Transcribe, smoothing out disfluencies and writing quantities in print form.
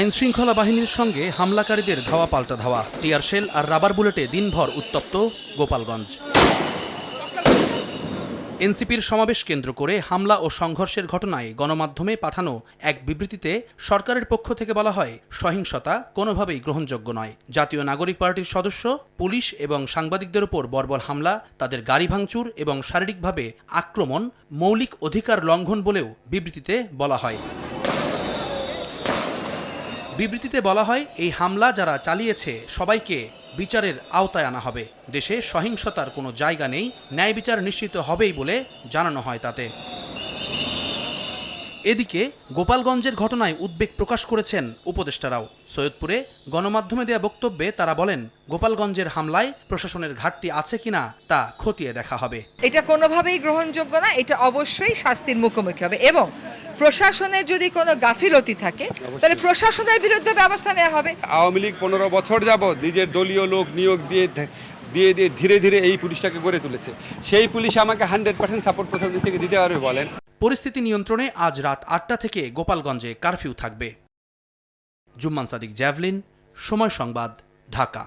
আইনশৃঙ্খলা বাহিনীর সঙ্গে হামলাকারীদের ধাওয়া পাল্টা ধাওয়া, টিয়ার শেল আর রাবার বুলেটে দিনভর উত্তপ্ত গোপালগঞ্জ। এনসিপির সমাবেশ কেন্দ্র করে হামলা ও সংঘর্ষের ঘটনায় গণমাধ্যমে পাঠানো এক বিবৃতিতে সরকারের পক্ষ থেকে বলা হয়, সহিংসতা কোনোভাবেই গ্রহণযোগ্য নয়। জাতীয় নাগরিক পার্টির সদস্য, পুলিশ এবং সাংবাদিকদের উপর বর্বর হামলা, তাদের গাড়ি ভাঙচুর এবং শারীরিকভাবে আক্রমণ মৌলিক অধিকার লঙ্ঘন বলেও বিবৃতিতে বলা হয়। বিবৃতিতে বলা হয়, এই হামলা যারা চালিয়েছে সবাইকে বিচারের আওতায় আনা হবে। দেশে সহিংসতার কোনো জায়গা নেই, ন্যায় বিচার নিশ্চিত হবেই বলে জানানো হয় তাতে। এদিকে গোপালগঞ্জের ঘটনায় উদ্বেগ প্রকাশ করেছেন উপদেষ্টারাও। সৈয়দপুরে গণমাধ্যমে দেয়া বক্তব্যে তারা বলেন, গোপালগঞ্জের হামলায় প্রশাসনের ঘাটতি আছে কিনা তা খতিয়ে দেখা হবে। এটা কোনোভাবেই গ্রহণযোগ্য না, এটা অবশ্যই শাস্তির মুখোমুখি হবে এবং প্রশাসনের যদি কোনো গাফিলতি থাকে তাহলে প্রশাসনের বিরুদ্ধে ব্যবস্থা নেওয়া হবে। আওয়ামী লীগ 15 বছর যাবৎ নিজের দলীয় লোক নিয়োগ দিয়ে ধীরে ধীরে এই পুলিশটাকে গড়ে তুলেছে। সেই পুলিশ আমাকে 100% সাপোর্ট প্রথম দিন থেকে দিতে পারবে বলেন। পরিস্থিতি নিয়ন্ত্রণে আজ রাত 8টা থেকে গোপালগঞ্জে কারফিউ থাকবে। জুম্মান সাদিক, জ্যাভলিন, সময় সংবাদ, ঢাকা।